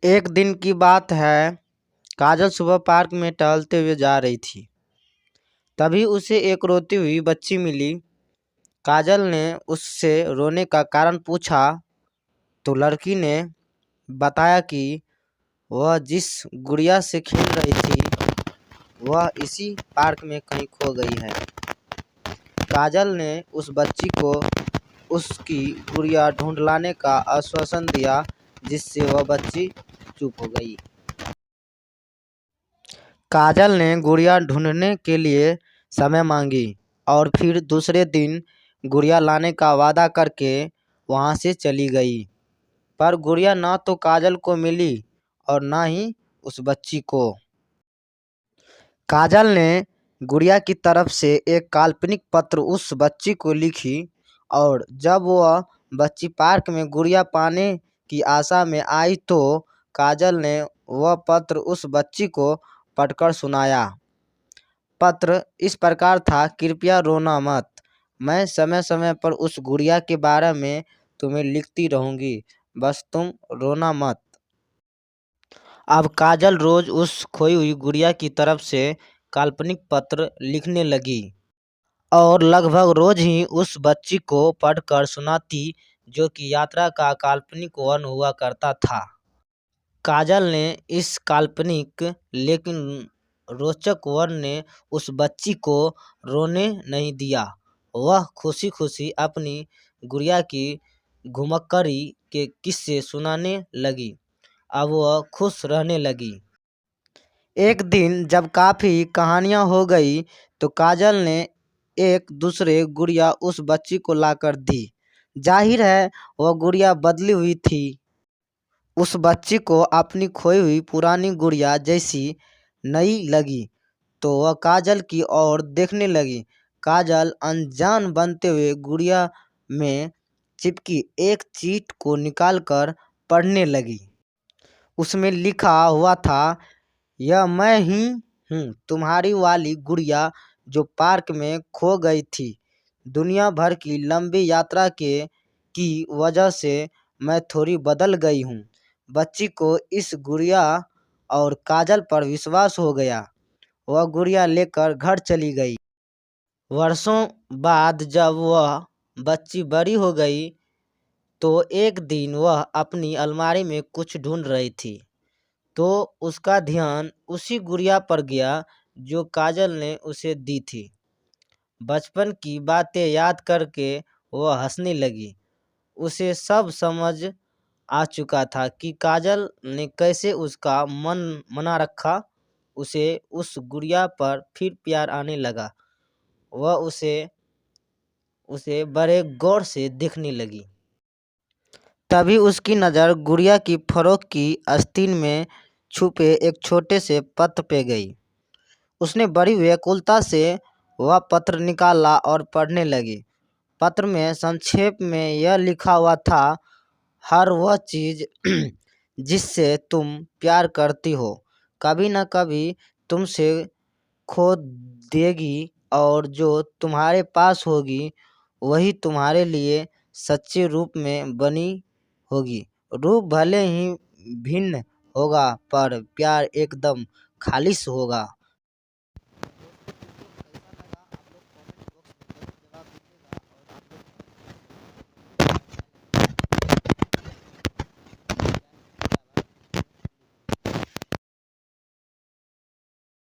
एक दिन की बात है। काजल सुबह पार्क में टहलते हुए जा रही थी। तभी उसे एक रोती हुई बच्ची मिली। काजल ने उससे रोने का कारण पूछा तो लड़की ने बताया कि वह जिस गुड़िया से खेल रही थी वह इसी पार्क में कहीं खो गई है। काजल ने उस बच्ची को उसकी गुड़िया ढूंढ लाने का आश्वासन दिया, जिससे वह बच्ची चुप हो गई। काजल ने गुड़िया ढूंढने के लिए समय मांगी और फिर दूसरे दिन गुड़िया लाने का वादा करके वहां से चली गई। पर गुड़िया ना तो काजल को मिली और ना ही उस बच्ची को। काजल ने गुड़िया की तरफ से एक काल्पनिक पत्र उस बच्ची को लिखी और जब वह बच्ची पार्क में गुड़िया पाने की आशा में आई तो काजल ने वह पत्र उस बच्ची को पढ़कर सुनाया। पत्र इस प्रकार था, कृपया रोना मत, मैं समय समय पर उस गुड़िया के बारे में तुम्हें लिखती रहूंगी, बस तुम रोना मत। अब काजल रोज उस खोई हुई गुड़िया की तरफ से काल्पनिक पत्र लिखने लगी और लगभग रोज ही उस बच्ची को पढ़कर सुनाती, जो कि यात्रा का काल्पनिक वर्णन हुआ करता था। काजल ने इस काल्पनिक लेकिन रोचक वर्णन ने उस बच्ची को रोने नहीं दिया। वह खुशी खुशी अपनी गुड़िया की घुमक्कड़ी के किस्से सुनाने लगी। अब वह खुश रहने लगी। एक दिन जब काफ़ी कहानियां हो गई तो काजल ने एक दूसरे गुड़िया उस बच्ची को लाकर दी। जाहिर है वह गुड़िया बदली हुई थी। उस बच्ची को अपनी खोई हुई पुरानी गुड़िया जैसी नई लगी तो वह काजल की ओर देखने लगी। काजल अनजान बनते हुए गुड़िया में चिपकी एक चीट को निकालकर पढ़ने लगी। उसमें लिखा हुआ था, यह मैं ही हूँ, तुम्हारी वाली गुड़िया जो पार्क में खो गई थी। दुनिया भर की लंबी यात्रा की वजह से मैं थोड़ी बदल गई हूँ। बच्ची को इस गुड़िया और काजल पर विश्वास हो गया। वह गुड़िया लेकर घर चली गई। वर्षों बाद जब वह बच्ची बड़ी हो गई तो एक दिन वह अपनी अलमारी में कुछ ढूंढ रही थी तो उसका ध्यान उसी गुड़िया पर गया जो काजल ने उसे दी थी। बचपन की बातें याद करके वह हंसने लगी। उसे सब समझ आ चुका था कि काजल ने कैसे उसका मन मना रखा। उसे उस गुड़िया पर फिर प्यार आने लगा। वह उसे बड़े गौर से देखने लगी। तभी उसकी नज़र गुड़िया की फरोख की आस्तीन में छुपे एक छोटे से पत्र पे गई। उसने बड़ी व्याकुलता से वह पत्र निकाला और पढ़ने लगी। पत्र में संक्षेप में यह लिखा हुआ था, हर वह चीज़ जिससे तुम प्यार करती हो कभी न कभी तुमसे खो देगी और जो तुम्हारे पास होगी वही तुम्हारे लिए सच्चे रूप में बनी होगी। रूप भले ही भिन्न होगा पर प्यार एकदम खालिश होगा।